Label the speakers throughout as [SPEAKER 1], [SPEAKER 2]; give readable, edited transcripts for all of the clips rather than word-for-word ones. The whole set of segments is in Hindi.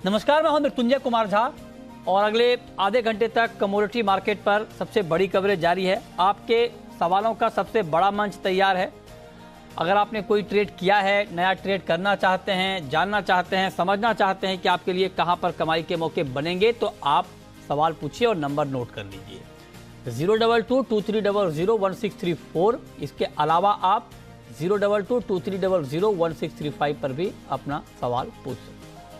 [SPEAKER 1] नमस्कार, मैं हूं मृत्युंजय कुमार झा और अगले आधे घंटे तक कमोडिटी मार्केट पर सबसे बड़ी कवरेज जारी है। आपके सवालों का सबसे बड़ा मंच तैयार है। अगर आपने कोई ट्रेड किया है, नया ट्रेड करना चाहते हैं, जानना चाहते हैं, समझना चाहते हैं कि आपके लिए कहां पर कमाई के मौके बनेंगे, तो आप सवाल पूछिए और नंबर नोट कर लीजिए 02223001634। इसके अलावा आप 02223001635 पर भी अपना सवाल पूछ सकते हैं।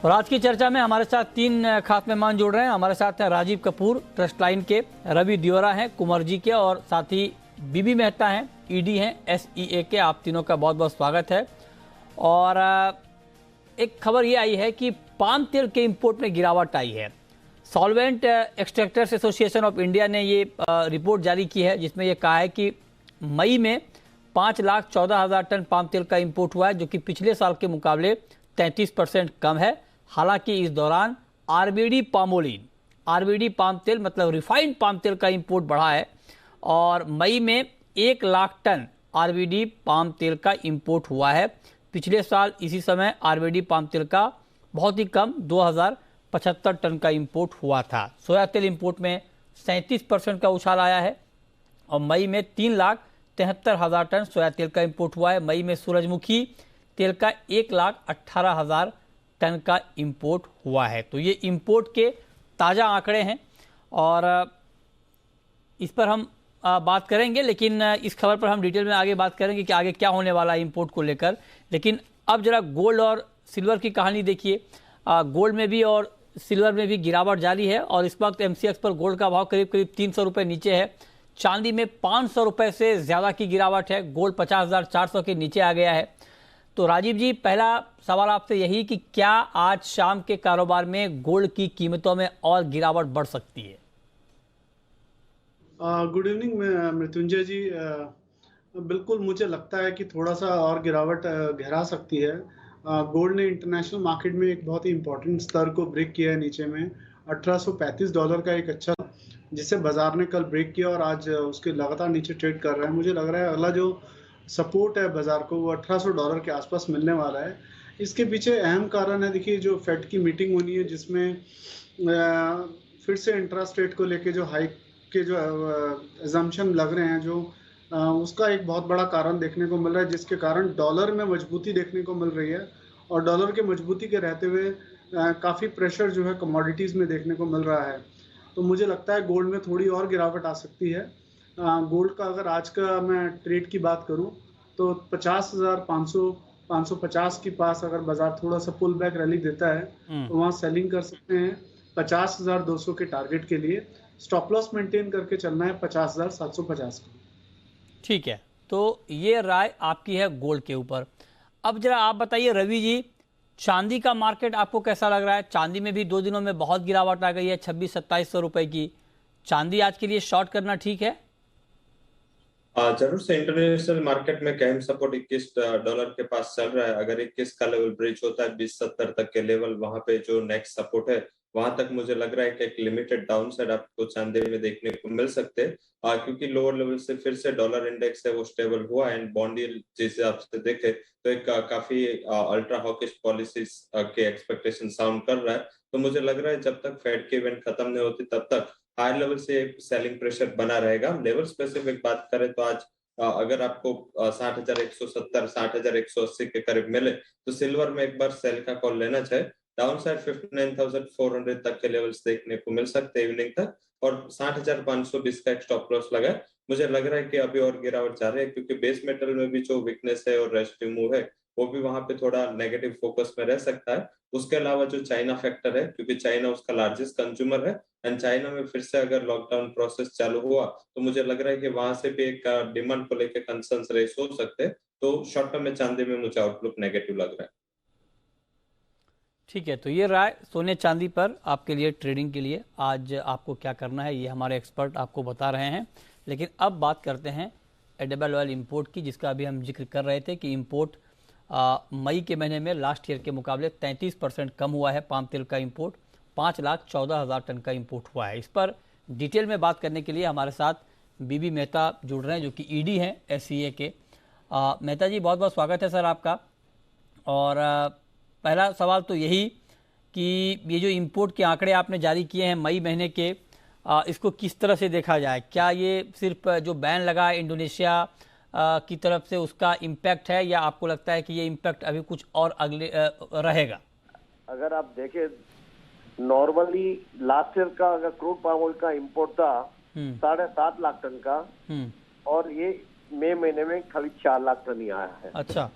[SPEAKER 1] और आज की चर्चा में हमारे साथ तीन खास मेहमान जुड़ रहे हैं। हमारे साथ हैं राजीव कपूर ट्रस्ट लाइन के, रवि दियोरा हैं कुंवर जी के, और साथ ही बीबी मेहता हैं, ईडी हैं SEA के। आप तीनों का बहुत बहुत स्वागत है। और एक खबर ये आई है कि पाम तेल के इंपोर्ट में गिरावट आई है। Solvent extractors association of India ने ये रिपोर्ट जारी की है, जिसमें ये कहा है कि मई में 5,14,000 टन पाम तेल का इंपोर्ट हुआ है, जो कि पिछले साल के मुकाबले 33% कम है। हालांकि इस दौरान RBD पाम तेल मतलब रिफाइंड पाम तेल का इंपोर्ट बढ़ा है और मई में 1 लाख टन RBD पाम तेल का इंपोर्ट हुआ है। पिछले साल इसी समय RBD पाम तेल का बहुत ही कम 2,075 टन का इंपोर्ट हुआ था। सोया तेल इंपोर्ट में 37% का उछाल आया है और मई में 3,73,000 टन सोया तेल का इंपोर्ट हुआ है। मई में सूरजमुखी तेल का 1,18,000 टन का इंपोर्ट हुआ है। तो ये इंपोर्ट के ताज़ा आंकड़े हैं और इस पर हम बात करेंगे, लेकिन इस खबर पर हम डिटेल में आगे बात करेंगे कि आगे क्या होने वाला है इंपोर्ट को लेकर। लेकिन अब जरा गोल्ड और सिल्वर की कहानी देखिए। गोल्ड में भी और सिल्वर में भी गिरावट जारी है और इस वक्त MCX पर गोल्ड का भाव करीब 300 रुपये नीचे है। चांदी में 500 रुपये से ज़्यादा की गिरावट है। गोल्ड 50,400 के नीचे आ गया है। तो राजीव जी, पहला सवाल आपसे यही कि क्या आज शाम के कारोबार में गोल्ड की कीमतों में और गिरावट बढ़ सकती है?
[SPEAKER 2] गुड इवनिंग मृत्युंजय जी। बिल्कुल मुझे लगता है कि थोड़ा सा और गिरावट गहरा सकती है। गोल्ड ने इंटरनेशनल मार्केट में एक बहुत ही इंपॉर्टेंट स्तर को ब्रेक किया है। नीचे में $1,835 का एक अच्छा, जिसे बाजार ने कल ब्रेक किया और आज उसके लगातार नीचे ट्रेड कर रहा है। मुझे लग रहा है अगला जो सपोर्ट है बाजार को वो $1,800 के आसपास मिलने वाला है। इसके पीछे अहम कारण है, देखिए, जो फेड की मीटिंग होनी है, जिसमें फिर से इंटरेस्ट रेट को लेके जो हाइक के जो अजम्पशन लग रहे हैं, जो उसका एक बहुत बड़ा कारण देखने को मिल रहा है, जिसके कारण डॉलर में मजबूती देखने को मिल रही है। और डॉलर के मजबूती के रहते हुए काफ़ी प्रेशर जो है कमोडिटीज़ में देखने को मिल रहा है। तो मुझे लगता है गोल्ड में थोड़ी और गिरावट आ सकती है। गोल्ड का अगर आज का मैं ट्रेड की बात करूं तो 50,500 550 के पास अगर बाजार थोड़ा सा पुल बैक रैली देता है तो वहां सेलिंग कर सकते हैं 50,200 के टारगेट के लिए। स्टॉप लॉस मेंटेन करके चलना है 50,750 का।
[SPEAKER 1] ठीक है, तो ये राय आपकी है गोल्ड के ऊपर। अब जरा आप बताइए रवि जी, चांदी का मार्केट आपको कैसा लग रहा है? चांदी में भी 2 दिनों में बहुत गिरावट आ गई है, 26-2700 रुपए की। चांदी आज के लिए शॉर्ट करना ठीक है?
[SPEAKER 3] जरूर से इंटरनेशनल मार्केट में कैम सपोर्ट $21 के पास चल रहा है। अगर 21 का लेवल ब्रिज होता है 2070 तक के लेवल, वहां पे जो नेक्स्ट सपोर्ट है, वहां तक मुझे लग रहा है कि एक लिमिटेड डाउन साइड आपको चांदी में देखने को मिल सकते हैं, क्योंकि लोअर लेवल से फिर से डॉलर इंडेक्स है वो स्टेबल हुआ है। एंड बॉन्ड यील्ड जिस हिसाब से देखे तो एक काफी अल्ट्रा हॉकिश पॉलिसीज के एक्सपेक्टेशन साउंड कर रहा है। तो मुझे लग रहा है जब तक फेड के इवेंट खत्म नहीं होती तब तक हाई लेवल से सेलिंग प्रेशर बना रहेगा। लेवल स्पेसिफिक बात करें तो आज अगर आपको 60,170 60,180 के करीब मिले तो सिल्वर में एक बार सेल का कॉल लेना चाहिए। डाउन साइड 59,400 तक के लेवल्स देखने को मिल सकते हैं इवनिंग तक, और 60,520 का एक स्टॉप लॉस लगा है। मुझे लग रहा है कि अभी और गिरावट जा रही है, क्योंकि बेस मेटल में भी जो वीकनेस है और रेस्टिव मूव है वो भी वहां पे थोड़ा नेगेटिव फोकस में रह सकता है। उसके अलावा जो चाइना फैक्टर है, क्योंकि चाइना उसका लार्जेस्ट कंज्यूमर है एंड चाइना में फिर से अगर लॉकडाउन प्रोसेस चालू हुआ तो मुझे लग रहा है कि वहां से भी एक डिमांड को लेकर कंसर्न्स रेस हो सकते हैं। तो शॉर्ट टर्म में चांदी में मुझे आउटलुक नेगेटिव लग रहा है।
[SPEAKER 1] ठीक है, तो ये राय सोने चांदी पर आपके लिए ट्रेडिंग के लिए आज आपको क्या करना है ये हमारे एक्सपर्ट आपको बता रहे हैं। लेकिन अब बात करते हैं एडिबल ऑयल इंपोर्ट की, जिसका अभी हम जिक्र कर रहे थे कि इंपोर्ट मई के महीने में लास्ट ईयर के मुकाबले 33% कम हुआ है। पाम तेल का इंपोर्ट 5,14,000 टन का इंपोर्ट हुआ है। इस पर डिटेल में बात करने के लिए हमारे साथ बीबी मेहता जुड़ रहे हैं, जो कि ईडी हैं SEA के। मेहता जी, बहुत बहुत स्वागत है सर आपका। और पहला सवाल तो यही कि ये जो इंपोर्ट के आंकड़े आपने जारी किए हैं मई महीने के, इसको किस तरह से देखा जाए? क्या ये सिर्फ जो बैन लगा है इंडोनेशिया की तरफ से उसका इम्पैक्ट है, या आपको लगता है कि ये इम्पैक्ट अभी कुछ और अगले रहेगा?
[SPEAKER 4] अगर आप देखें नॉर्मली लास्ट ईयर का अगर क्रूड पाम ऑयल का इम्पोर्ट था 7.5 लाख टन का, और ये मई महीने में खाली 4 लाख टन ही आया है।
[SPEAKER 1] अच्छा।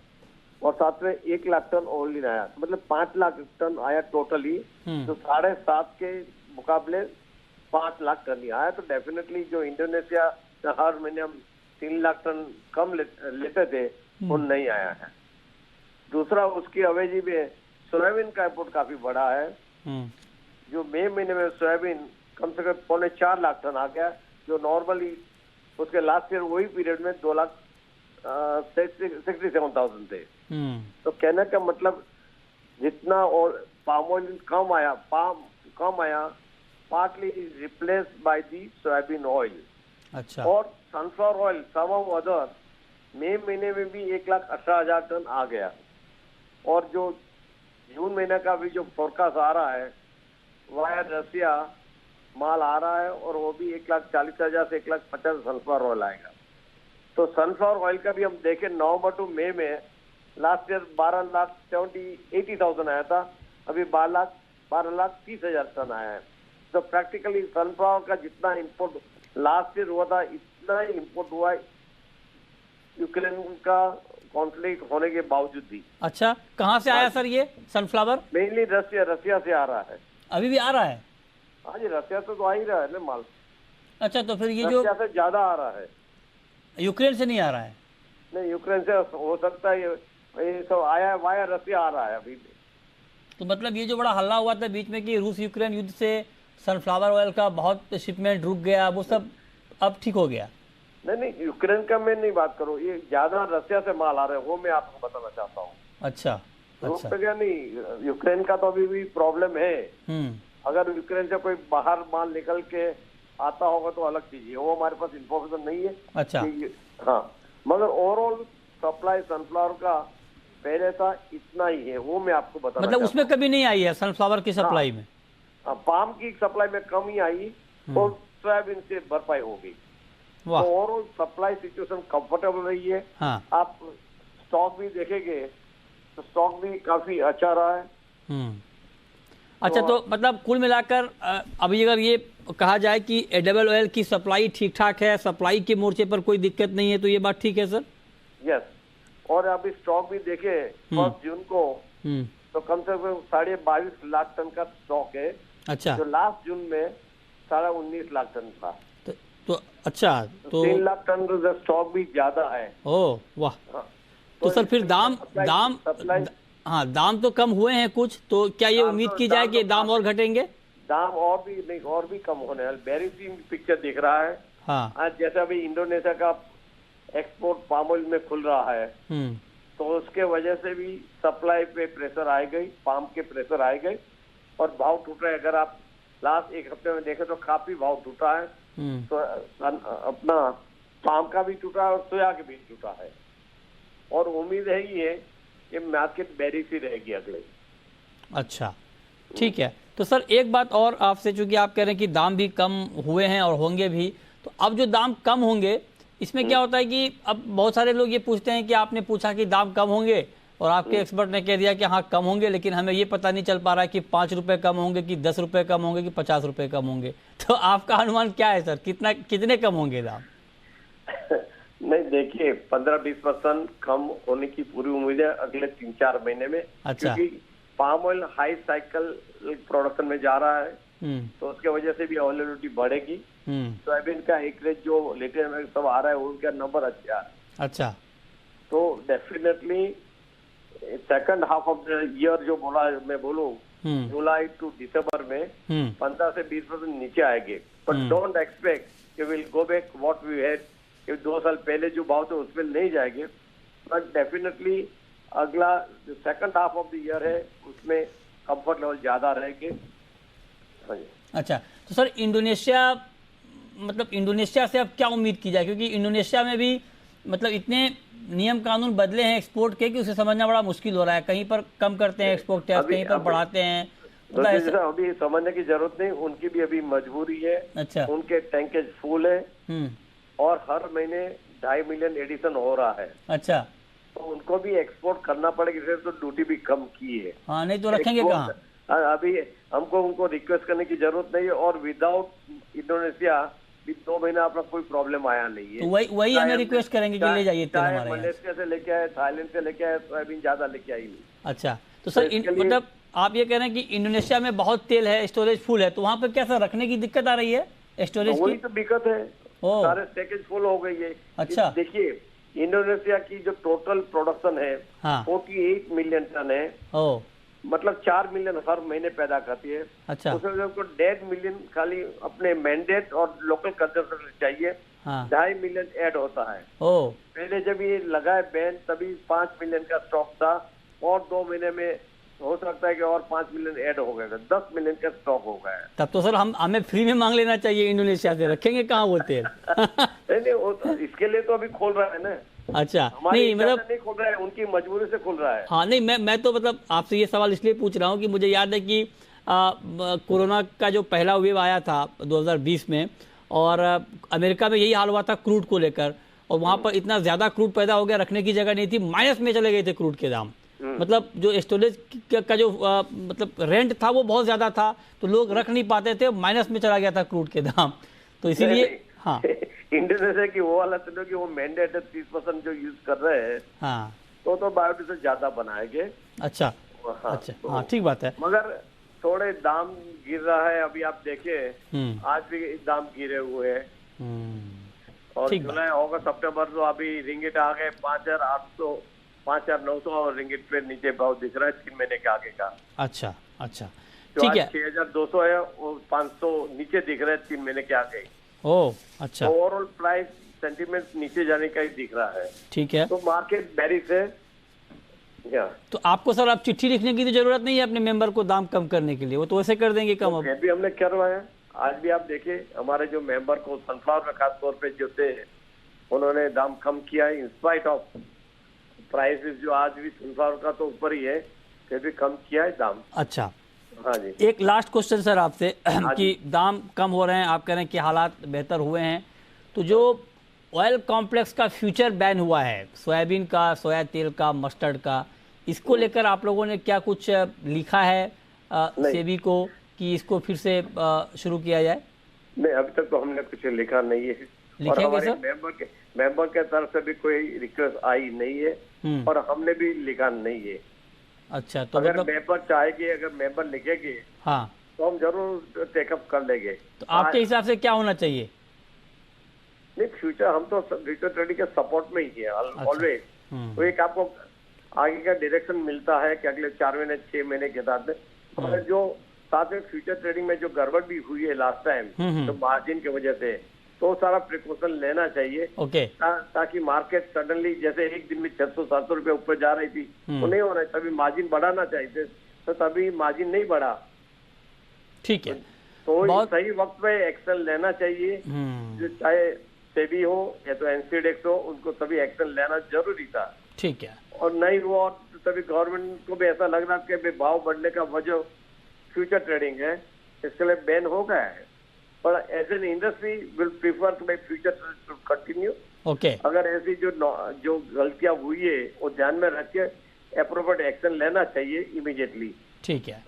[SPEAKER 4] और साथ में 1 लाख टन ओनली आया, मतलब 5 लाख टन आया टोटली। तो 7.5 के मुकाबले 5 लाख टन ही आया। तो डेफिनेटली जो इंडोनेशिया हर महीने हम 3 लाख टन कम लेते थे वो नहीं आया है। दूसरा उसकी अवेजी में सोयाबीन का इम्पोर्ट काफी बड़ा है। जो मई महीने में सोयाबीन कम से कम 4.25 लाख टन आ गया, जो नॉर्मली उसके लास्ट ईयर वही पीरियड में 2,67,000 थे। तो कहने का मतलब जितना और पाम ऑयल कम आया, partly replaced by the soybean oil.
[SPEAKER 1] अच्छा।
[SPEAKER 4] और sunflower oil some of other मई महीने में भी 1,18,000 टन आ गया। और जो जून महीने का भी जो फोरकास्ट आ रहा है वाया रसिया माल आ रहा है, और वो भी 1,40,000 से 1,50,000 सनफ्लावर ऑयल आएगा। तो सनफ्लावर ऑयल का भी हम देखें नवंबर टू मई में लास्ट ईयर 12,80,000 आया था, अभी 12,30,000 टन आया है। तो प्रैक्टिकली सनफ्लावर का जितना इंपोर्ट लास्ट ईयर हुआ था इतना ही इंपोर्ट हुआ है यूक्रेन का कॉन्फ्लिक्ट होने के बावजूद भी।
[SPEAKER 1] अच्छा, कहाँ से आया सर ये सनफ्लावर?
[SPEAKER 4] मेनली रसिया से आ रहा है।
[SPEAKER 1] अभी भी आ रहा है?
[SPEAKER 4] हाँ जी, रसिया से तो आ ही रहा है ना माल।
[SPEAKER 1] अच्छा, तो फिर ये जो
[SPEAKER 4] रसिया से ज्यादा आ रहा है,
[SPEAKER 1] यूक्रेन से नहीं आ रहा है?
[SPEAKER 4] नहीं, यूक्रेन से हो सकता है, ये सब आया है वाया रसिया आ रहा है अभी भी।
[SPEAKER 1] तो मतलब ये जो बड़ा हल्ला हुआ था बीच में कि रूस यूक्रेन युद्ध से सनफ्लावर ऑयल का बहुत शिपमेंट रुक गया, वो सब अब ठीक हो गया?
[SPEAKER 4] नहीं, यूक्रेन का मैं नहीं बात करूँ, ये ज्यादा रसिया से माल आ रहा है वो मैं आपको बताना चाहता हूँ।
[SPEAKER 1] अच्छा।
[SPEAKER 4] रूस पे क्या नहीं, यूक्रेन का तो अभी भी प्रॉब्लम है। अगर यूक्रेन से कोई बाहर माल निकल के आता होगा तो अलग चीज है, वो हमारे पास इंफॉर्मेशन नहीं है।
[SPEAKER 1] अच्छा।
[SPEAKER 4] हाँ, मगर ओवरऑल सप्लाई सनफ्लावर का पहले था इतना ही है, वो मैं आपको बताना
[SPEAKER 1] मतलब उसमें कभी नहीं आई है सनफ्लावर की सप्लाई में?
[SPEAKER 4] पाम की सप्लाई में कमी आई और सोयाबीन से भरपाई हो गई। तो ओवरऑल सप्लाई सिचुएशन कंफर्टेबल रही है।
[SPEAKER 1] हाँ।
[SPEAKER 4] आप स्टॉक भी देखेंगे तो स्टॉक भी काफी अच्छा रहा है।
[SPEAKER 1] अच्छा, तो मतलब कुल मिलाकर अभी अगर ये कहा जाए कि एडिबल ऑयल की सप्लाई ठीक ठाक है, सप्लाई के मोर्चे पर कोई दिक्कत नहीं है, तो ये बात ठीक है सर?
[SPEAKER 4] यस। और अभी स्टॉक भी देखे 1 जून को तो कम से कम 22.5 लाख टन का स्टॉक है।
[SPEAKER 1] अच्छा।
[SPEAKER 4] जो लास्ट जून में 19.5 लाख टन था।
[SPEAKER 1] तो अच्छा, तो
[SPEAKER 4] 3 लाख टन का स्टॉक भी ज्यादा है।
[SPEAKER 1] ओह वाह।
[SPEAKER 4] हाँ।
[SPEAKER 1] तो सर फिर दाम हाँ, दाम तो कम हुए हैं कुछ, तो क्या ये उम्मीद की जाए कि दाम और घटेंगे?
[SPEAKER 4] दाम और भी नहीं, और भी कम होने वाले। बेरिंग पिक्चर दिख रहा है।
[SPEAKER 1] हाँ।
[SPEAKER 4] आज जैसे अभी इंडोनेशिया का एक्सपोर्ट पाम ऑयल में खुल रहा है, तो उसके वजह से भी सप्लाई पे प्रेशर आए गई, पाम के प्रेशर आए गए और भाव टूट रहे। अगर आप लास्ट 1 हफ्ते में देखें तो काफी भाव टूटा है। तो अपना पाम का भी टूटा है और सोया के भी टूटा है। और उम्मीद है ये कि मार्केट बेरिश ही रहेगी अगले।
[SPEAKER 1] अच्छा, ठीक है। तो सर एक बात और आपसे, चूंकि आप कह रहे हैं कि दाम भी कम हुए हैं और होंगे भी, तो अब जो दाम कम होंगे इसमें क्या होता है कि अब बहुत सारे लोग ये पूछते हैं कि आपने पूछा कि दाम कम होंगे और आपके एक्सपर्ट ने कह दिया कि हाँ कम होंगे, लेकिन हमें ये पता नहीं चल पा रहा है कि 5 रुपए कम होंगे कि 10 रुपए कम होंगे कि 50 रुपए कम होंगे। तो आपका अनुमान क्या है सर, कितने कम होंगे दाम?
[SPEAKER 4] नहीं, देखिए 15-20% कम होने की पूरी उम्मीद है अगले 3-4 महीने में।
[SPEAKER 1] अच्छा।
[SPEAKER 4] क्योंकि palm oil high cycle production में जा रहा है, तो उसके वजह से भी अवेलेबिलिटी बढ़ेगी। सोयाबीन का एकरेज जो लेटेस्ट में सब आ रहा है उनका नंबर अच्छा है।
[SPEAKER 1] अच्छा।
[SPEAKER 4] तो definitely second half of the year जो बोला मैं बोलूँ जुलाई टू दिसंबर में 15 से 20% नीचे आएंगे। बट डोंट एक्सपेक्ट कि will go back what we had, कि 2 साल पहले जो भाव थे उसमें नहीं जाएंगे। बट डेफिनेटली अगला second half of the year है उसमें कंफर्ट लेवल ज्यादा रहेंगे।
[SPEAKER 1] अच्छा, तो सर इंडोनेशिया, मतलब इंडोनेशिया से अब क्या उम्मीद की जाए, क्योंकि इंडोनेशिया में भी मतलब इतने नियम कानून बदले हैं एक्सपोर्ट के कि उसे समझना बड़ा मुश्किल हो रहा है। कहीं पर कम करते हैं एक्सपोर्ट टैक्स, कहीं पर बढ़ाते हैं।
[SPEAKER 4] तो जैसा अभी समझने की जरूरत नहीं, उनकी भी अभी मजबूरी है।
[SPEAKER 1] अच्छा।
[SPEAKER 4] उनके टैंकेज फुल है
[SPEAKER 1] हम्म।
[SPEAKER 4] और हर महीने 2.5 मिलियन एडिशन हो रहा है।
[SPEAKER 1] अच्छा।
[SPEAKER 4] तो उनको भी एक्सपोर्ट करना पड़ेगा, इसलिए तो ड्यूटी भी कम की है।
[SPEAKER 1] हाँ, नहीं तो रखेंगे कहाँ?
[SPEAKER 4] अभी हमको उनको रिक्वेस्ट करने की जरूरत नहीं है। और विदाउट इंडोनेशिया भी 2 महीना अपना कोई प्रॉब्लम आया नहीं है।
[SPEAKER 1] तो वही हमें रिक्वेस्ट करेंगे कि ले जाइए तेल हमारे यहाँ।
[SPEAKER 4] मलेशिया से लेके आए, थाईलैंड से लेके आए, सोयाबीन ज्यादा लेके आई नहीं।
[SPEAKER 1] अच्छा, तो सर मतलब आप ये कह रहे हैं कि इंडोनेशिया में बहुत तेल है, स्टोरेज फुल है, तो वहाँ पे क्या सर रखने की दिक्कत आ रही है स्टोरेज की?
[SPEAKER 4] वही तो दिक्कत है, सारे पैकेज फुल हो गई है।
[SPEAKER 1] अच्छा।
[SPEAKER 4] देखिए, इंडोनेशिया की जो टोटल प्रोडक्शन है,
[SPEAKER 1] हाँ।
[SPEAKER 4] 48 मिलियन टन है। मतलब 4 मिलियन हर महीने पैदा करती है।
[SPEAKER 1] अच्छा।
[SPEAKER 4] उसमें उनको 1.5 मिलियन खाली अपने मैंडेट और लोकल कंजम्पशन चाहिए।
[SPEAKER 1] हाँ।
[SPEAKER 4] 2.5 मिलियन ऐड होता है। पहले जब ये लगाए बैन तभी 5 मिलियन का स्टॉक था, और 2 महीने में हो सकता है कि और 5 मिलियन ऐड हो गया, 10 मिलियन का स्टॉक हो गया है।
[SPEAKER 1] तब तो सर हमें फ्री में मांग लेना चाहिए इंडोनेशिया से, रखेंगे कहाँ वो तेल?
[SPEAKER 4] नहीं, वो इसके लिए तो अभी खोल रहा है ना। अच्छा, नहीं मतलब नहीं खुल रहा है, उनकी मजबूरी से खुल रहा है।
[SPEAKER 1] हाँ, नहीं मैं तो मतलब आपसे ये सवाल इसलिए पूछ रहा हूँ कि मुझे याद है कि कोरोना का जो पहला वेव आया था 2020 में, और अमेरिका में यही हाल हुआ था क्रूड को लेकर, और वहाँ पर इतना ज़्यादा क्रूड पैदा हो गया, रखने की जगह नहीं थी, माइनस में चले गए थे क्रूड के दाम। मतलब जो स्टोरेज का जो मतलब रेंट था वो बहुत ज़्यादा था, तो लोग रख नहीं पाते थे, माइनस में चला गया था क्रूड के दाम, तो इसीलिए हाँ
[SPEAKER 4] इंडोनेशिया की वो हालत है कि वो मैंडेट 30% जो यूज कर रहे हैं।
[SPEAKER 1] हाँ,
[SPEAKER 4] तो बायोडीजल ज्यादा बनाएंगे।
[SPEAKER 1] अच्छा। हाँ, अच्छा, तो हाँ ठीक बात है।
[SPEAKER 4] मगर थोड़े दाम गिर रहा है, अभी आप देखें आज भी दाम गिरे हुए हैं। और जुलाई, अगस्त, सितंबर तो अभी रिंगिट आ गए 5,800 5,900 रिंगिट पे नीचे भाव दिख रहा है 3 महीने के आगे का।
[SPEAKER 1] अच्छा, ठीक है।
[SPEAKER 4] 6,200 है, वो 500 नीचे दिख रहा है 3 महीने के आगे।
[SPEAKER 1] अच्छा।
[SPEAKER 4] ओवरऑल प्राइस सेंटीमेंट नीचे जाने का ही दिख रहा है।
[SPEAKER 1] ठीक है,
[SPEAKER 4] तो मार्केट बेरिश है।
[SPEAKER 1] तो आपको सर अब चिट्ठी लिखने की तो जरूरत नहीं है अपने मेंबर को दाम कम करने के लिए, वो तो वैसे कर देंगे कम। अब
[SPEAKER 4] भी हमने करवाया, आज भी आप देखिए हमारे जो मेंबर को सनफ्लावर में खास तौर पे जो थे, उन्होंने दाम कम किया है। इंस्पाइट ऑफ प्राइसेस जो आज भी सनफ्लावर का तो ऊपर ही है, फिर भी कम किया है दाम।
[SPEAKER 1] अच्छा,
[SPEAKER 4] हाँ जी।
[SPEAKER 1] एक लास्ट क्वेश्चन सर आपसे कि दाम कम हो रहे हैं, आप कह रहे हैं कि हालात बेहतर हुए हैं, तो जो ऑयल कॉम्प्लेक्स का फ्यूचर बैन हुआ है, सोयाबीन का, सोया तेल का, मस्टर्ड का, इसको लेकर आप लोगों ने क्या कुछ लिखा है सेबी को कि इसको फिर से शुरू किया जाए?
[SPEAKER 4] नहीं, अभी तक तो हमने कुछ लिखा नहीं है।
[SPEAKER 1] लिखेंगे
[SPEAKER 4] और
[SPEAKER 1] सर?
[SPEAKER 4] मेंबर के तरफ से भी कोई रिक्वेस्ट आई नहीं है, और हमने भी लिखा नहीं है।
[SPEAKER 1] अच्छा, तो
[SPEAKER 4] अगर
[SPEAKER 1] मतलब
[SPEAKER 4] मेंबर चाहेगी, अगर मेंबर लिखेगी,
[SPEAKER 1] हाँ, तो
[SPEAKER 4] हम जरूर टेकअप कर लेंगे।
[SPEAKER 1] तो आपके हिसाब से क्या होना चाहिए?
[SPEAKER 4] नहीं, फ्यूचर हम तो फ्यूचर ट्रेडिंग के सपोर्ट में ही है ऑलवेज। तो एक आपको आगे का डायरेक्शन मिलता है कि अगले 4 महीने 6 महीने के साथ में, और जो साथ में फ्यूचर ट्रेडिंग में जो गड़बड़ भी हुई है लास्ट टाइम, तो मार्जिन की वजह से, तो सारा प्रिकॉशन लेना चाहिए।
[SPEAKER 1] ओके।
[SPEAKER 4] ताकि मार्केट सडनली जैसे एक दिन में 600-700 रुपए ऊपर जा रही थी, वो नहीं हो रहा है, तभी मार्जिन बढ़ाना चाहिए, तो तभी मार्जिन नहीं बढ़ा।
[SPEAKER 1] ठीक है,
[SPEAKER 4] तो सही वक्त पे एक्शन लेना चाहिए, चाहे सेबी हो या तो एनसीडेक्स हो, उनको सभी एक्शन लेना जरूरी था।
[SPEAKER 1] ठीक है,
[SPEAKER 4] और नहीं हुआ तो तभी गवर्नमेंट को भी ऐसा लग रहा है कि भाव बढ़ने का वजह फ्यूचर ट्रेडिंग है, इसके लिए बैन हो गया है। पर as an industry will prefer to make future to continue.
[SPEAKER 1] Okay.
[SPEAKER 4] अगर ऐसी जो गलतियां हुई है वो ध्यान में रख के एप्रोप्रिएट एक्शन लेना चाहिए इमीडिएटली।
[SPEAKER 1] ठीक है,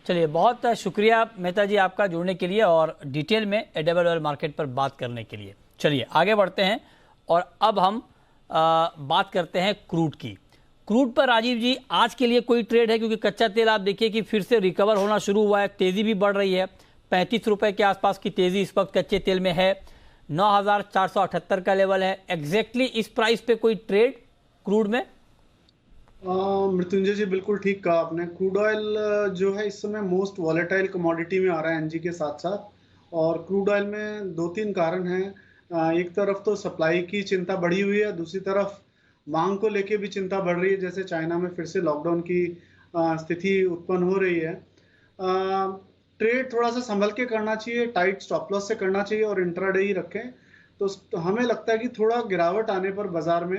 [SPEAKER 1] चलिए, बहुत शुक्रिया मेहता जी आपका जुड़ने के लिए और डिटेल में एडिबल ऑयल मार्केट पर बात करने के लिए। चलिए आगे बढ़ते हैं, और अब हम बात करते हैं क्रूड की। क्रूड पर राजीव जी आज के लिए कोई ट्रेड है? क्योंकि कच्चा तेल आप देखिए कि फिर से रिकवर होना शुरू हुआ है, तेजी भी बढ़ रही है, 35 रुपए के आसपास की तेजी इस वक्त कच्चे तेल में है, 9,478 का लेवल है। एग्जैक्टली इस प्राइस पे कोई ट्रेड क्रूड में?
[SPEAKER 2] मृत्युंजय जी बिल्कुल ठीक कहा आपने। क्रूड ऑयल जो है इस समय मोस्ट वॉलेटाइल कमोडिटी में आ रहा है एनजी के साथ साथ, और क्रूड ऑयल में 2-3 कारण हैं। एक तरफ तो सप्लाई की चिंता बढ़ी हुई है, दूसरी तरफ मांग को लेके भी चिंता बढ़ रही है, जैसे चाइना में फिर से लॉकडाउन की स्थिति उत्पन्न हो रही है। ट्रेड थोड़ा सा संभल के करना चाहिए, टाइट स्टॉप लॉस से करना चाहिए और इंट्राडे ही रखें। तो हमें लगता है कि थोड़ा गिरावट आने पर बाजार में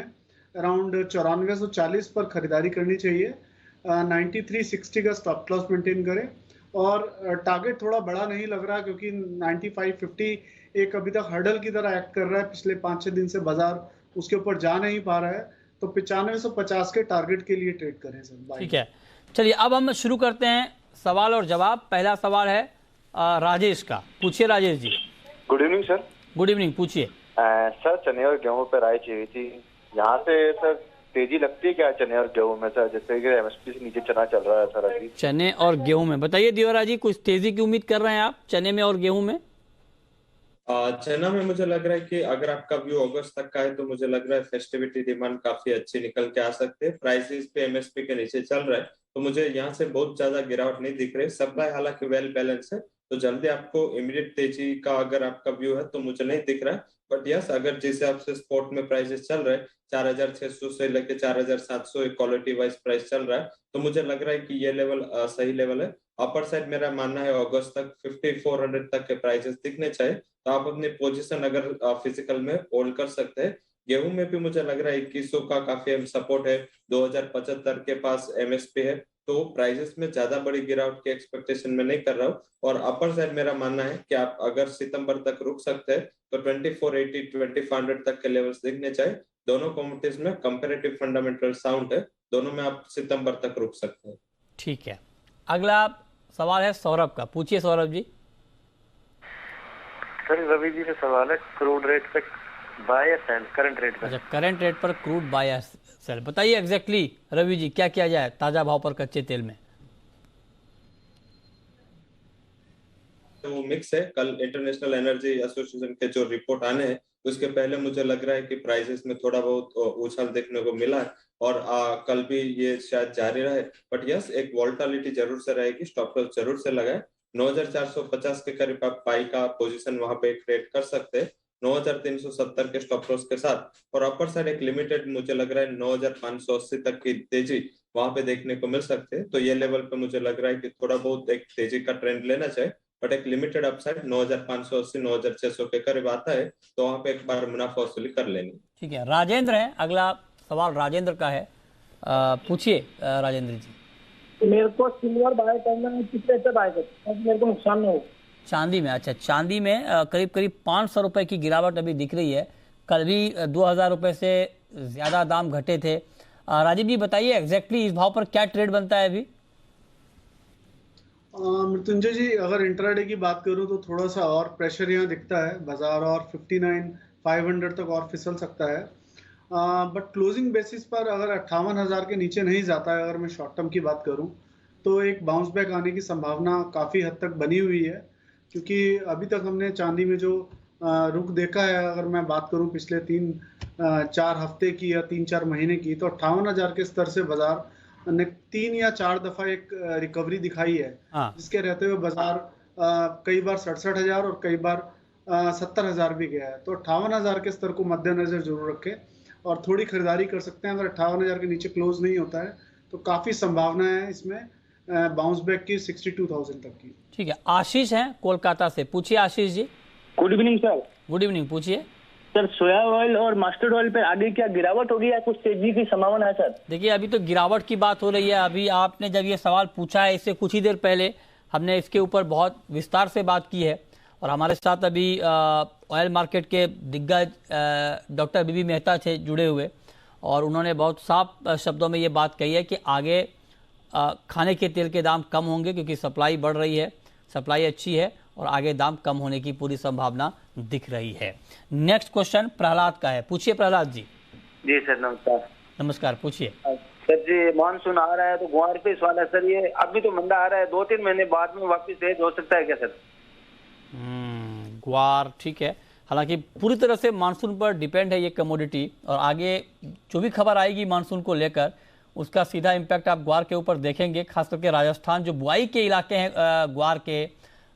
[SPEAKER 2] अराउंड 9440 पर खरीदारी करनी चाहिए। 9360 का स्टॉप लॉस मेंटेन करें, और टारगेट थोड़ा बड़ा नहीं लग रहा क्योंकि 95-50 एक अभी तक हर्डल की तरह एक्ट कर रहा है। पिछले 5-6 दिन से बाजार उसके ऊपर जा नहीं पा रहा है, तो 9550 के टारगेट के लिए ट्रेड करें सर।
[SPEAKER 1] ठीक है, चलिए अब हम शुरू करते हैं सवाल और जवाब। पहला सवाल है राजेश का। पूछिए Rajesh ji.
[SPEAKER 5] Good evening sir.
[SPEAKER 1] Good evening, पूछिए।
[SPEAKER 5] सर चने और गेहूं पर राय चाहिए थी। यहाँ पे सर तेजी लगती है क्या चने और गेहूं में सर? जैसे कि एमएसपी से नीचे चना चल रहा है सर अभी।
[SPEAKER 1] चने और गेहूं में बताइए दियोरा जी, कुछ तेजी की उम्मीद कर रहे हैं आप चने में और गेहूं में?
[SPEAKER 3] चना में मुझे लग रहा है कि अगर आपका व्यू अगस्त तक का है तो मुझे लग रहा है फेस्टिविटी डिमांड काफी अच्छी निकल के आ सकते हैं। प्राइसेस पे एमएसपी के नीचे चल रहा है, तो मुझे यहाँ से बहुत ज्यादा गिरावट नहीं दिख रही। सप्लाई हालांकि वेल बैलेंस है, तो जल्दी आपको इमीडिएट तेजी का अगर आपका व्यू है तो मुझे नहीं दिख रहा है। बट यस, अगर जिस हिसाब से स्पॉट में प्राइसेस चल रहे हैं 4600 से लेके 4700 एक क्वालिटी वाइज प्राइस चल रहा है, तो मुझे लग रहा है कि ये लेवल सही लेवल है। अपर साइड मेरा मानना है अगस्त तक 5400 तक के प्राइसेस दिखने चाहिए, तो आप अपनी पोजीशन अगर फिजिकल में होल्ड कर सकते हैं। गेहूं में भी मुझे लग रहा है 2100 का काफी सपोर्ट है, 2075 के पास एमएसपी है, तो प्राइसेस में ज्यादा बड़ी गिरावट की एक्सपेक्टेशन में नहीं कर रहा हूँ। और अपर साइड मेरा मानना है कि आप अगर सितंबर तक रुक सकते हैं तो 2480 2500 तक के लेवल्स देखने चाहिए। दोनों कमोडिटीज में कंपैरेटिव फंडामेंटल साउंड है, दोनों में आप सितंबर तक रुक सकते हैं।
[SPEAKER 1] ठीक है, अगला सवाल है सौरभ का। पूछिए सौरभ जी।
[SPEAKER 5] सर रवि जी से सवाल है क्रूड रेट पे बाय या सेल करंट रेट पे।
[SPEAKER 1] अच्छा, करंट रेट पर क्रूड बाय या सेल बताइए एग्जैक्टली रवि जी, क्या किया जाए ताजा भाव पर कच्चे तेल में?
[SPEAKER 3] वो मिक्स है। कल इंटरनेशनल एनर्जी एसोसिएशन के जो रिपोर्ट आने हैं उसके पहले मुझे लग रहा है कि प्राइसेस में थोड़ा बहुत उछाल देखने को मिला है, और कल भी ये शायद जारी रहे। बट यस, एक वोलेटिलिटी जरूर से रहेगी, स्टॉप लॉस जरूर से लगाए। 9450 के करीब आप पाई का पोजीशन वहां पे ट्रेड कर सकते हैं 9370 के स्टॉप लॉस के साथ। और अपर साइड एक लिमिटेड मुझे लग रहा है 9580 तक की तेजी वहां पे देखने को मिल सकते हैं। तो ये लेवल पे मुझे लग रहा है कि थोड़ा बहुत एक तेजी का ट्रेंड लेना चाहिए, बट एक लिमिटेड अपसाइड 9580 9600 के करीब आता है, तो वहां पे एक बार मुनाफा वसूली कर लेनी।
[SPEAKER 1] ठीक है, राजेंद्र है अगला सवाल, राजेंद्र का है। पूछिए राजेंद्र जी।
[SPEAKER 6] मेरे को सिल्वर बाय करना है, कितने से बाय करना है मेरे को नुकसान न हो?
[SPEAKER 1] चांदी में? अच्छा, चांदी में करीब करीब 500 रुपए की गिरावट अभी दिख रही है। कल भी 2000 रुपए से ज्यादा दाम घटे थे। राजीव जी बताइए एग्जैक्टली इस भाव पर क्या ट्रेड बनता है अभी?
[SPEAKER 2] मृत्युंजय जी, अगर इंट्राडे की बात करूं तो थोड़ा सा और प्रेशर यहाँ दिखता है, बाजार और 59,500 तक और फिसल सकता है। बट क्लोजिंग बेसिस पर अगर 58,000 के नीचे नहीं जाता है, अगर मैं शॉर्ट टर्म की बात करूं तो एक बाउंस बैक आने की संभावना काफ़ी हद तक बनी हुई है। क्योंकि अभी तक हमने चांदी में जो रुख देखा है, अगर मैं बात करूं पिछले 3-4 हफ्ते की या 3-4 महीने की, तो 58,000 के स्तर से बाजार ने 3 या 4 दफा एक रिकवरी दिखाई है, जिसके रहते हुए बाजार कई बार 67,000 और कई बार 70,000 भी गया है। तो 58,000 के स्तर को मद्देनजर जरूर रखें और थोड़ी खरीदारी कर सकते हैं। अगर 58,000 के नीचे क्लोज नहीं होता है तो काफी संभावना है इसमें बाउंस बैक की 62,000 तक की।
[SPEAKER 1] ठीक है, आशीष हैं कोलकाता से। पूछिए Ashish ji.
[SPEAKER 6] Good evening sir.
[SPEAKER 1] Good evening, पूछिए
[SPEAKER 6] सर। सोया ऑयल और मस्टर्ड ऑयल पे आगे क्या गिरावट होगी या कुछ तेजी की संभावना है सर?
[SPEAKER 1] देखिए, अभी तो गिरावट की बात हो रही है। अभी आपने जब ये सवाल पूछा है इससे कुछ ही देर पहले हमने इसके ऊपर बहुत विस्तार से बात की है, और हमारे साथ अभी ऑयल मार्केट के दिग्गज डॉक्टर बीबी मेहता थे जुड़े हुए, और उन्होंने बहुत साफ शब्दों में ये बात कही है कि आगे खाने के तेल के दाम कम होंगे क्योंकि सप्लाई बढ़ रही है, सप्लाई अच्छी है और आगे दाम कम होने की पूरी संभावना दिख रही है। नेक्स्ट क्वेश्चन प्रहलाद का है। पूछिए प्रहलाद जी।
[SPEAKER 5] जी सर नमस्कार।
[SPEAKER 1] नमस्कार, पूछिए।
[SPEAKER 5] सर जी मानसून आ रहा है तो ग्वार पे सवाल है सर। ये अभी तो मंदा आ रहा है, 2-3 महीने बाद में वापस तेज हो सकता है क्या सर?
[SPEAKER 1] ग्वार ठीक है, हालांकि पूरी तरह से मानसून पर डिपेंड है ये कमोडिटी, और आगे जो भी खबर आएगी मानसून को लेकर उसका सीधा इम्पैक्ट आप ग्वार के ऊपर देखेंगे। खास करके राजस्थान जो बुआई के इलाके हैं ग्वार के,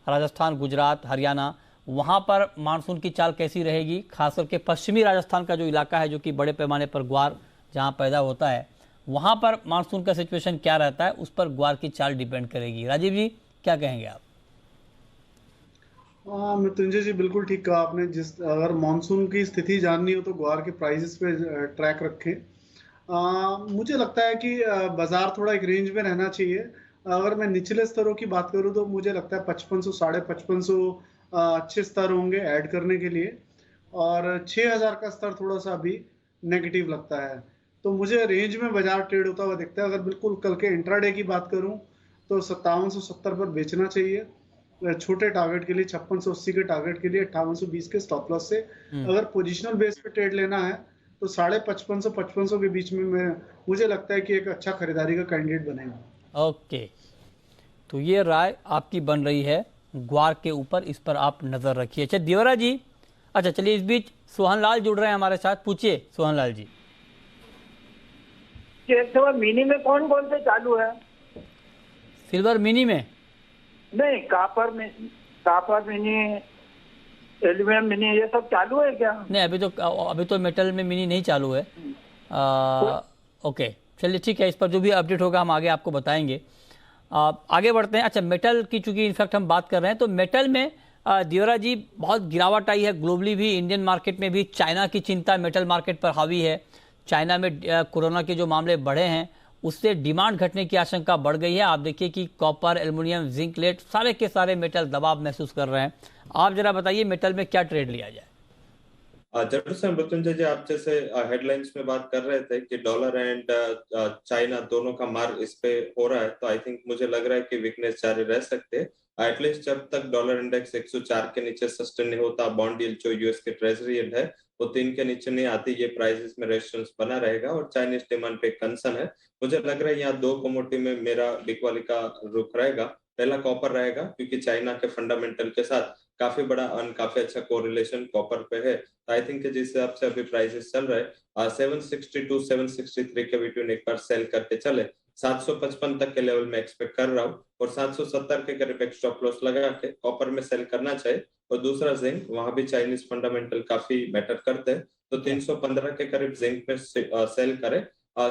[SPEAKER 1] राजस्थान, गुजरात, हरियाणा, वहाँ पर मानसून की चाल कैसी रहेगी। खास करके पश्चिमी राजस्थान का जो इलाका है जो कि बड़े पैमाने पर ग्वार जहाँ पैदा होता है, वहाँ पर मानसून का सिचुएशन क्या रहता है, उस पर ग्वार की चाल डिपेंड करेगी। राजीव जी क्या कहेंगे आप?
[SPEAKER 2] मृत्युंजय जी बिल्कुल ठीक कहा आपने। अगर मानसून की स्थिति जाननी हो तो ग्वार के प्राइसेस पे ट्रैक रखें। मुझे लगता है कि बाजार थोड़ा एक रेंज में रहना चाहिए अगर मैं निचले स्तरों की बात करूं तो मुझे लगता है 5500 5550 अच्छे स्तर होंगे ऐड करने के लिए, और 6000 का स्तर थोड़ा सा अभी नेगेटिव लगता है। तो मुझे रेंज में बाजार ट्रेड होता हुआ दिखता है। अगर बिल्कुल कल के इंट्राडे की बात करूं तो 5770 पर बेचना चाहिए छोटे टारगेट के लिए, 5680 के टारगेट के लिए, 5820 के स्टॉप लॉस से। अगर पोजिशनल बेस पे ट्रेड लेना है तो 5550 5500 के बीच में मुझे लगता है कि एक अच्छा खरीदारी का कैंडिडेट बनेगा।
[SPEAKER 1] ओके, तो ये राय आपकी बन रही है ग्वार के ऊपर, इस पर आप नजर रखिए। अच्छा दियोरा जी, अच्छा चलिए इस बीच सोहन लाल जुड़ रहे हैं हमारे साथ, पूछिए सोहन लाल जी।
[SPEAKER 7] मिनी में कौन कौन से चालू है?
[SPEAKER 1] सिल्वर मिनी में
[SPEAKER 7] नहीं, कापर मिनी, एल्यूमिनियम मिनी, ये सब चालू है क्या?
[SPEAKER 1] नहीं, अभी तो मेटल में मिनी नहीं चालू है। ओके चलिए ठीक है, इस पर जो भी अपडेट होगा हम आगे आपको बताएंगे। आगे बढ़ते हैं। अच्छा मेटल की चूंकि इनफैक्ट हम बात कर रहे हैं, तो मेटल में दियोरा जी बहुत गिरावट आई है ग्लोबली भी, इंडियन मार्केट में भी। चाइना की चिंता मेटल मार्केट पर हावी है। चाइना में कोरोना के जो मामले बढ़े हैं उससे डिमांड घटने की आशंका बढ़ गई है। आप देखिए कि कॉपर, एल्युमिनियम, जिंक, लेड सारे के सारे मेटल दबाव महसूस कर रहे हैं। आप जरा बताइए मेटल में क्या ट्रेड लिया जाए?
[SPEAKER 3] जरूर सर, मृत्युंजय जी आप जैसे हेडलाइंस में बात कर रहे थे कि डॉलर एंड चाइना दोनों का मार इस पे हो रहा है, तो आई थिंक मुझे लग रहा है कि वीकनेस जारी रह सकते हैं एटलीस्ट जब तक डॉलर इंडेक्स 104 के नीचे सस्टेन नहीं होता। बॉन्ड यील्ड जो यूएस के ट्रेजरी यील्ड है वो 3 के नीचे नहीं आती, ये प्राइसेस में रेजिस्टेंस बना रहेगा और चाइनीज डिमांड पे कंसर्न है। मुझे लग रहा है यहाँ दो कमोडिटी में मेरा बिकवाली का रुख रहेगा। पहला कॉपर रहेगा क्योंकि चाइना के फंडामेंटल के साथ काफी बड़ा काफी अच्छा कोरिलेशन कॉपर पे है। आई थिंक जिस हिसाब से अभी प्राइसेस चल रहे हैं 762 763 के बिटवीन एक बार सेल करके चले, 755 तक के लेवल में एक्सपेक्ट कर रहा हूँ और 770 के करीब एक स्टॉप लॉस लगा के कॉपर में सेल करना चाहिए। और दूसरा जिंक, वहां भी चाइनीज फंडामेंटल काफी मैटर करते हैं, तो 315 के करीब जिंक में सेल करे।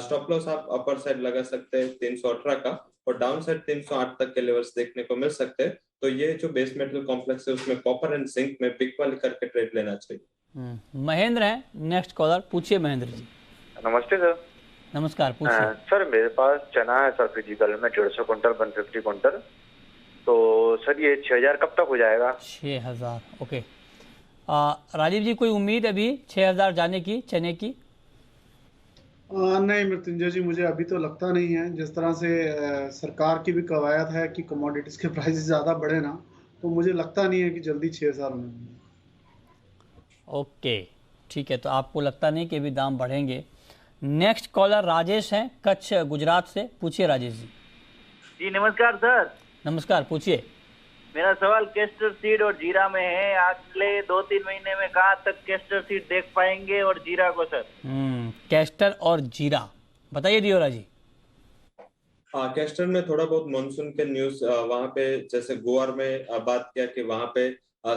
[SPEAKER 3] स्टॉप लॉस आप अपर साइड लगा सकते हैं 318 का और डाउन साइड 308 तक के लेवल्स देखने को मिल सकते हैं। तो ये जो बेस मेटल कॉम्प्लेक्स है उसमें कॉपर एंड जिंक में बिग वाली करके ट्रेड लेना चाहिए।
[SPEAKER 1] महेंद्र है नेक्स्ट कॉलर, पूछिए महेंद्र जी।
[SPEAKER 5] नमस्ते सर।
[SPEAKER 1] नमस्कार, पूछिए।
[SPEAKER 5] सर मेरे पास चना है सर फिजिकल में 150 क्विंटल 150 क्विंटल, तो सर ये 6000 कब तक हो जाएगा?
[SPEAKER 1] 6000, ओके। राजीव जी कोई उम्मीद अभी 6000 जाने की चने की?
[SPEAKER 2] नहीं मृत्युंजय जी, मुझे अभी तो लगता नहीं है। जिस तरह से सरकार की भी कवायद है कि कमोडिटीज के प्राइसेस ज्यादा बढ़े ना, तो मुझे लगता नहीं है कि जल्दी 6000 होंगे।
[SPEAKER 1] ओके ठीक है, तो आपको लगता नहीं कि अभी दाम बढ़ेंगे। नेक्स्ट कॉलर राजेश हैं कच्छ गुजरात से, पूछिए राजेश जी।
[SPEAKER 8] जी नमस्कार सर।
[SPEAKER 1] नमस्कार, पूछिए।
[SPEAKER 8] मेरा सवाल कैस्टर सीड और जीरा में है। अगले 2-3 महीने में कहाँ तक कैस्टर सीड देख पाएंगे और जीरा को सर?
[SPEAKER 1] कैस्टर और जीरा बताइए दियोरा जी।
[SPEAKER 3] कैस्टर में थोड़ा बहुत मानसून के न्यूज वहां पे जैसे गोवा में बात किया कि वहां पे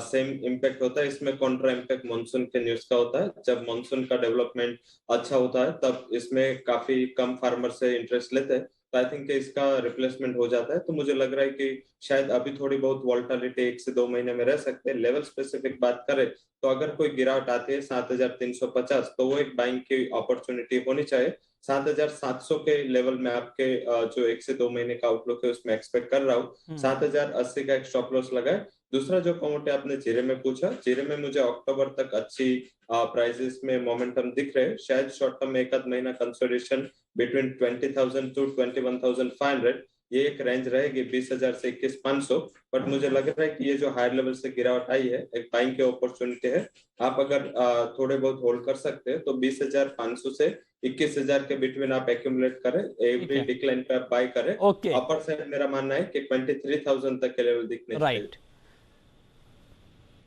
[SPEAKER 3] सेम इम्पैक्ट होता है, इसमें कॉन्ट्रा इम्पैक्ट मानसून के न्यूज का होता है। जब मानसून का डेवलपमेंट अच्छा होता है तब इसमें काफी कम फार्मर से इंटरेस्ट लेते हैं, तो आई थिंक इसका रिप्लेसमेंट हो जाता है। तो मुझे लग रहा है कि शायद अभी थोड़ी बहुत वॉल्टिलिटी 1 से 2 महीने में रह सकते हैं। लेवल स्पेसिफिक बात करें तो अगर कोई गिरावट आती है 7350 तो वो एक बाइंग की अपॉर्चुनिटी होनी चाहिए। 7700 के लेवल में आपके जो 1 से 2 महीने का आउटलुक है उसमें एक्सपेक्ट कर रहा हूँ। 7080 का एक स्टॉप लॉस लगाए। दूसरा जो कमोडिटी आपने जीरे में पूछा, जीरे में मुझे अक्टूबर तक अच्छी प्राइसेस में मोमेंटम दिख रहे हैं। शायद शॉर्ट टर्म में एक आध महीना कंसोलिडेशन बिटवीन 20,000 टू 21,500 ये एक रेंज रहेगी 20,000 से 21,500। बट मुझे लग रहा है कि ये जो हायर लेवल से गिरावट आई है एक बाइंग की अपॉर्चुनिटी है। आप अगर थोड़े बहुत होल्ड कर सकते हैं तो 20,500 से 21,000 के बिटवीन आप एक्यूमुलेट करें, एवरी डिक्लाइन पे आप बाय करें। अपर साइड मेरा मानना है कि 23,000 तक के लेवल दिखने चाहिए।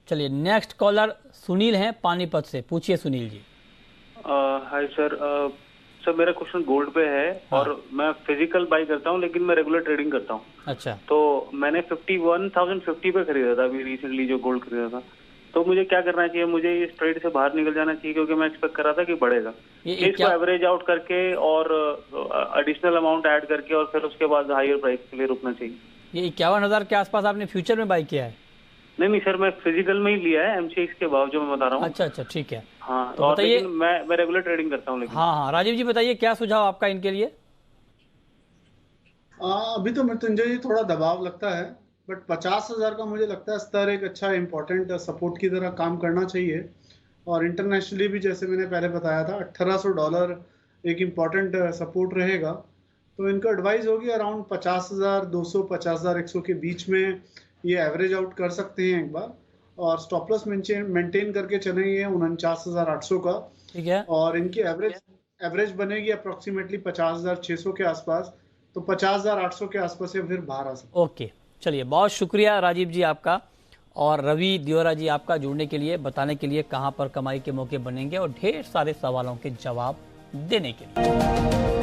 [SPEAKER 1] चलिए नेक्स्ट कॉलर सुनील हैं पानीपत से, पूछिए Sunil ji.
[SPEAKER 9] Hi sir. Sir मेरा क्वेश्चन गोल्ड पे है। हाँ। और मैं फिजिकल बाई करता हूँ लेकिन मैं रेगुलर ट्रेडिंग करता हूँ। अच्छा। तो मैंने 51,050 पे खरीदा था अभी रिसेंटली जो गोल्ड खरीदा था, तो मुझे क्या करना चाहिए? मुझे इस ट्रेड से बाहर निकल जाना चाहिए क्योंकि मैं एक्सपेक्ट कर रहा था कि बढ़ेगा। इसको एवरेज आउट करके और एडिशनल अमाउंट ऐड करके और फिर उसके बाद हायर प्राइस के लिए रुकना चाहिए।
[SPEAKER 1] ये 51,000 के आसपास आपने फ्यूचर में बाई किया है?
[SPEAKER 9] नहीं सर, मैं फिजिकल में ही लिया है MCX के भाव जो मैं बता रहा हूँ।
[SPEAKER 1] अच्छा ठीक है।
[SPEAKER 9] हाँ, तो बताइए। मैं रेगुलर ट्रेडिंग करता हूँ लेकिन।
[SPEAKER 1] हाँ राजीव जी बताइए क्या सुझाव आपका इनके लिए?
[SPEAKER 2] अभी तो मृत्युंजय जी थोड़ा दबाव लगता है, बट 50,000 का मुझे लगता है स्तर एक अच्छा इंपॉर्टेंट सपोर्ट की तरह काम करना चाहिए। और इंटरनेशनली भी जैसे मैंने पहले बताया था $1800 एक इम्पॉर्टेंट सपोर्ट रहेगा। तो इनको एडवाइस होगी अराउंड 50,200 50,100 के बीच में ये एवरेज आउट कर सकते हैं एक बार, और स्टॉप लॉस मेंटेन करके चलेंगे 49,800 का।
[SPEAKER 1] ठीक है।
[SPEAKER 2] और इनकी एवरेज बनेगी अप्रोक्सीमेटली 50,600 के आसपास, तो 50,800 के आसपास से फिर बाहर आ सकते।
[SPEAKER 1] ओके, चलिए बहुत शुक्रिया राजीव जी आपका और रवि दियोरा जी आपका जुड़ने के लिए, बताने के लिए कहां पर कमाई के मौके बनेंगे और ढेर सारे सवालों के जवाब देने के लिए।